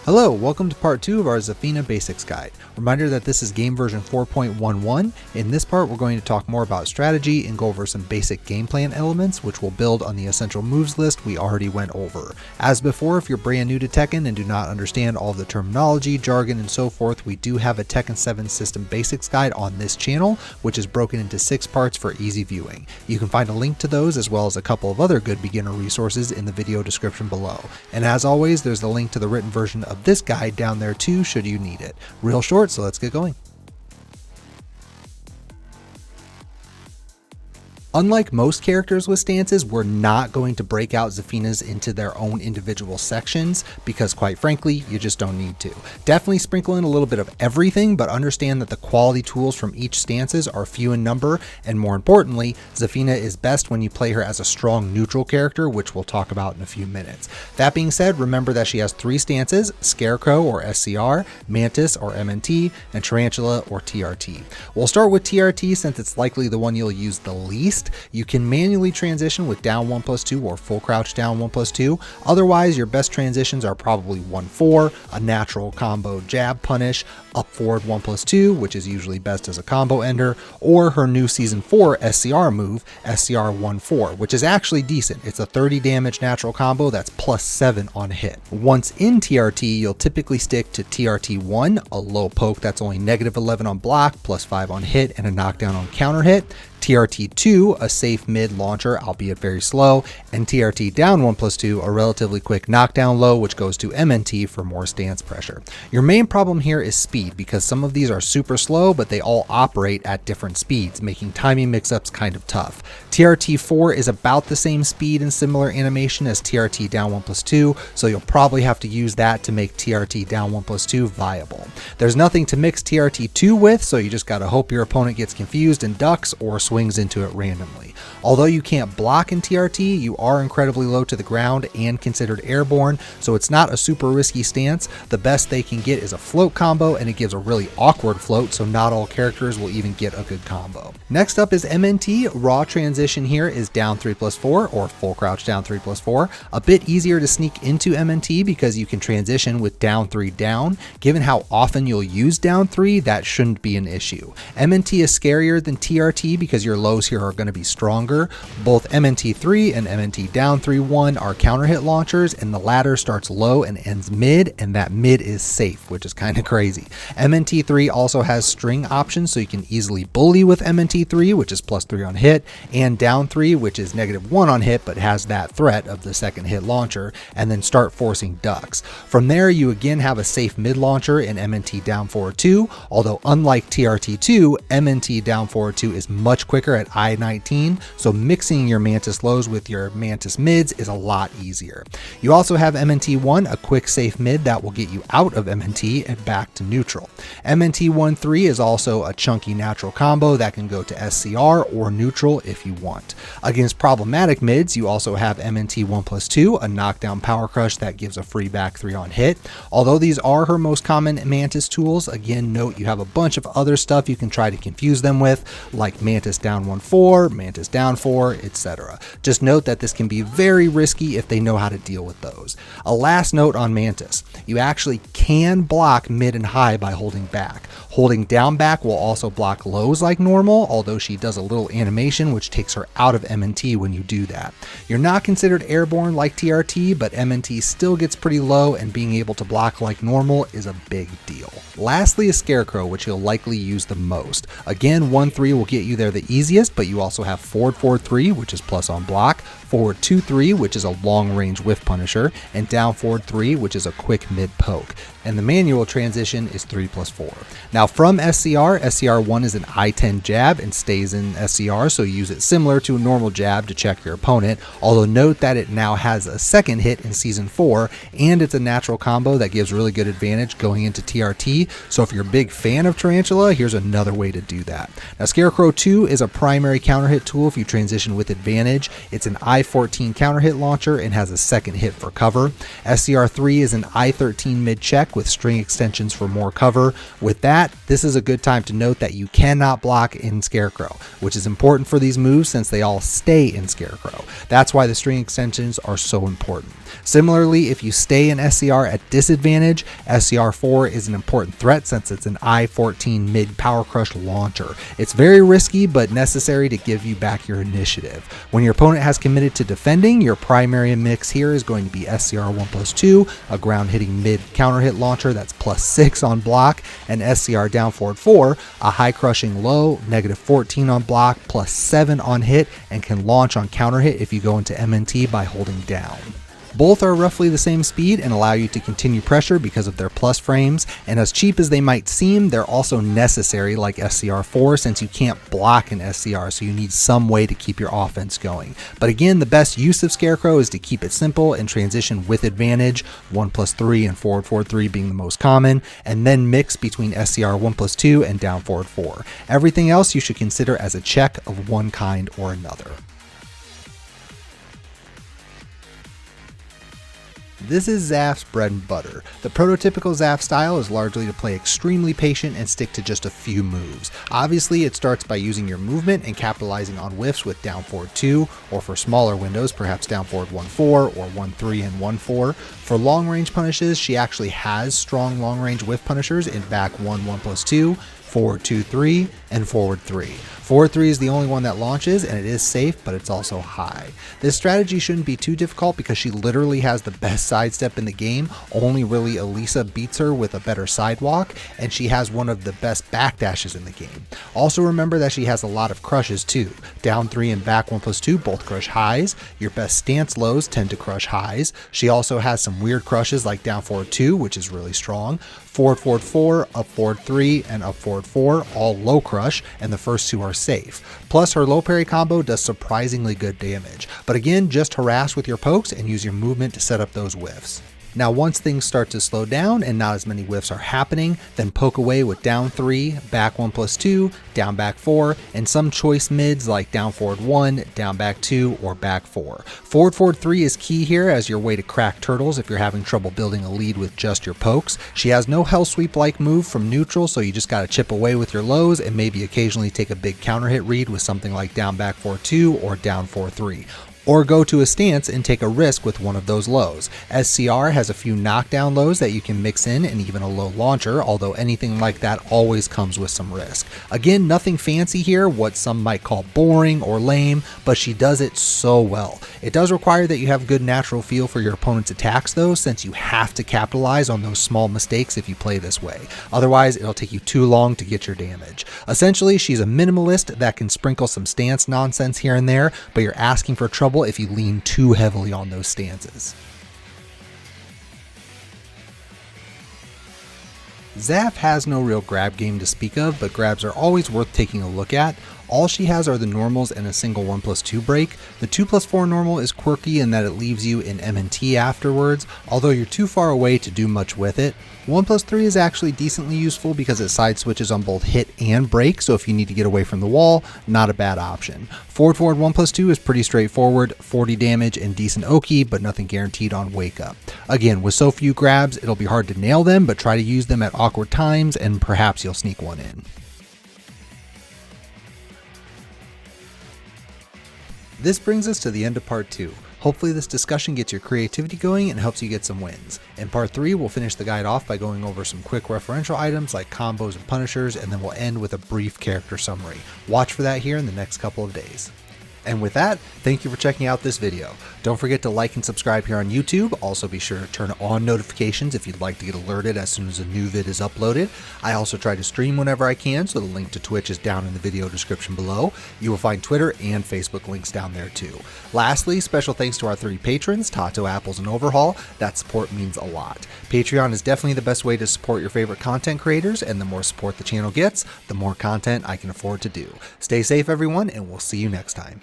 Hello, welcome to part 2 of our Zafina Basics Guide. Reminder that this is game version 4.11. In this part, we're going to talk more about strategy and go over some basic game plan elements, which will build on the essential moves list we already went over. As before, if you're brand new to Tekken and do not understand all of the terminology, jargon, and so forth, we do have a Tekken 7 System Basics Guide on this channel, which is broken into 6 parts for easy viewing. You can find a link to those as well as a couple of other good beginner resources in the video description below. And as always, there's the link to the written version of this guide down there too, should you need it. Real short, so let's get going. Unlike most characters with stances, we're not going to break out Zafina's into their own individual sections because, quite frankly, you just don't need to. Definitely sprinkle in a little bit of everything, but understand that the quality tools from each stances are few in number, and more importantly, Zafina is best when you play her as a strong neutral character, which we'll talk about in a few minutes. That being said, remember that she has 3 stances: Scarecrow or SCR, Mantis or MNT, and Tarantula or TRT. We'll start with TRT since it's likely the one you'll use the least. You can manually transition with down 1+2 or full crouch down 1+2. Otherwise, your best transitions are probably 1-4, a natural combo jab punish, up forward 1+2, which is usually best as a combo ender, or her new season 4 SCR move, SCR 1-4, which is actually decent. It's a 30 damage natural combo that's +7 on hit. Once in TRT, you'll typically stick to TRT 1, a low poke that's only -11 on block, +5 on hit, and a knockdown on counter hit. TRT 2, a safe mid launcher, albeit very slow, and TRT down 1+2, a relatively quick knockdown low, which goes to MNT for more stance pressure. Your main problem here is speed, because some of these are super slow, but they all operate at different speeds, making timing mix-ups kind of tough. TRT 4 is about the same speed and similar animation as TRT down 1+2, so you'll probably have to use that to make TRT down 1+2 viable. There's nothing to mix TRT 2 with, so you just gotta hope your opponent gets confused and ducks or swings into it randomly. Although you can't block in TRT, you are incredibly low to the ground and considered airborne, so it's not a super risky stance. The best they can get is a float combo, and it gives a really awkward float, so not all characters will even get a good combo. Next up is MNT. Raw transition here is down 3+4 or full crouch down 3+4. A bit easier to sneak into MNT because you can transition with down 3 down. Given how often you'll use down 3, that shouldn't be an issue. MNT is scarier than TRT because your lows here are going to be stronger. Both MNT 3 and MNT down 3-1 are counter hit launchers, and the latter starts low and ends mid, and that mid is safe, which is kind of crazy. MNT 3 also has string options, so you can easily bully with MNT 3, which is +3 on hit, and down 3, which is -1 on hit, but has that threat of the second hit launcher, and then start forcing ducks. From there, you again have a safe mid launcher in MNT down 4-2, although unlike TRT 2, MNT down 4-2 is much quicker at I-19, so mixing your Mantis lows with your Mantis mids is a lot easier. You also have MNT 1, a quick safe mid that will get you out of MNT and back to neutral. MNT 1-3 is also a chunky natural combo that can go to SCR or neutral if you want. Against problematic mids, you also have MNT 1+2, a knockdown power crush that gives a free back 3 on hit. Although these are her most common Mantis tools, again note you have a bunch of other stuff you can try to confuse them with, like Mantis down 1-4, Mantis down 4, etc. Just note that this can be very risky if they know how to deal with those. A last note on Mantis: you actually can block mid and high by holding back. Holding down back will also block lows like normal, although she does a little animation which takes her out of MNT when you do that. You're not considered airborne like TRT, but MNT still gets pretty low, and being able to block like normal is a big deal. Lastly is Scarecrow, which you'll likely use the most. Again, 1-3 will get you there the easiest, but you also have forward 4-3, which is plus on block, forward 2-3, which is a long range whiff punisher, and down forward 3, which is a quick mid poke. And the manual transition is 3+4. Now from SCR, SCR 1 is an I-10 jab and stays in SCR, so you use it similar to a normal jab to check your opponent, although note that it now has a second hit in season 4, and it's a natural combo that gives really good advantage going into TRT, so if you're a big fan of Tarantula, here's another way to do that. Now Scarecrow 2 is a primary counter hit tool if you transition with advantage. It's an I-14 counter hit launcher and has a second hit for cover. SCR3 is an I-13 mid check with string extensions for more cover. With that, this is a good time to note that you cannot block in Scarecrow, which is important for these moves since they all stay in Scarecrow. That's why the string extensions are so important. Similarly, if you stay in SCR at disadvantage, SCR4 is an important threat since it's an I-14 mid power crush launcher. It's very risky but necessary to give you back your initiative. When your opponent has committed to defending, your primary mix here is going to be SCR 1+2, a ground hitting mid counter hit launcher that's +6 on block, and SCR down forward 4, a high crushing low, -14 on block, +7 on hit, and can launch on counter hit if you go into MNT by holding down. Both are roughly the same speed and allow you to continue pressure because of their plus frames, and as cheap as they might seem, they're also necessary like SCR4 since you can't block an SCR, so you need some way to keep your offense going. But again, the best use of Scarecrow is to keep it simple and transition with advantage, 1+3 and forward forward 3 being the most common, and then mix between SCR 1+2 and down forward 4. Everything else you should consider as a check of one kind or another. This is Zaf's bread and butter. The prototypical Zaf style is largely to play extremely patient and stick to just a few moves. Obviously, it starts by using your movement and capitalizing on whiffs with down forward 2, or for smaller windows, perhaps down forward 1-4 or 1-3 and 1-4. For long range punishes, she actually has strong long range whiff punishers in back 1, 1+2, forward 2, 3, and forward 3. Forward 3 is the only one that launches, and it is safe, but it's also high. This strategy shouldn't be too difficult because she literally has the best sidestep in the game. Only really Elisa beats her with a better sidewalk, and she has one of the best backdashes in the game. Also remember that she has a lot of crushes too. Down 3 and back 1+2 both crush highs. Your best stance lows tend to crush highs. She also has some weird crushes like down forward 2, which is really strong. Forward forward 4, up forward 3, and up forward 4, all low crush, and the first two are safe. Plus her low parry combo does surprisingly good damage. But again, just harass with your pokes and use your movement to set up those whiffs. Now once things start to slow down and not as many whiffs are happening, then poke away with down 3, back 1+2, down back 4, and some choice mids like down forward 1, down back 2, or back 4. Forward forward 3 is key here as your way to crack turtles if you're having trouble building a lead with just your pokes. She has no hell sweep like move from neutral, so you just gotta chip away with your lows and maybe occasionally take a big counter hit read with something like down back 4-2 or down 4-3. Or go to a stance and take a risk with one of those lows. SCR has a few knockdown lows that you can mix in and even a low launcher, although anything like that always comes with some risk. Again, nothing fancy here, what some might call boring or lame, but she does it so well. It does require that you have good natural feel for your opponent's attacks though, since you have to capitalize on those small mistakes if you play this way. Otherwise, it'll take you too long to get your damage. Essentially, she's a minimalist that can sprinkle some stance nonsense here and there, but you're asking for trouble if you lean too heavily on those stances. Zaf has no real grab game to speak of, but grabs are always worth taking a look at. All she has are the normals and a single 1+2 break. The 2+4 normal is quirky in that it leaves you in MNT afterwards, although you're too far away to do much with it. 1+3 is actually decently useful because it side switches on both hit and break, so if you need to get away from the wall, not a bad option. Forward 1+2 is pretty straightforward, 40 damage and decent Oki, but nothing guaranteed on wake up. Again, with so few grabs, it'll be hard to nail them, but try to use them at awkward times and perhaps you'll sneak one in. This brings us to the end of part 2. Hopefully this discussion gets your creativity going and helps you get some wins. In part 3, we'll finish the guide off by going over some quick referential items like combos and punishers, and then we'll end with a brief character summary. Watch for that here in the next couple of days. And with that, thank you for checking out this video. Don't forget to like and subscribe here on YouTube. Also be sure to turn on notifications if you'd like to get alerted as soon as a new vid is uploaded. I also try to stream whenever I can, so the link to Twitch is down in the video description below. You will find Twitter and Facebook links down there too. Lastly, special thanks to our 3 patrons, Tato, Apples, and Overhaul. That support means a lot. Patreon is definitely the best way to support your favorite content creators, and the more support the channel gets, the more content I can afford to do. Stay safe everyone, and we'll see you next time.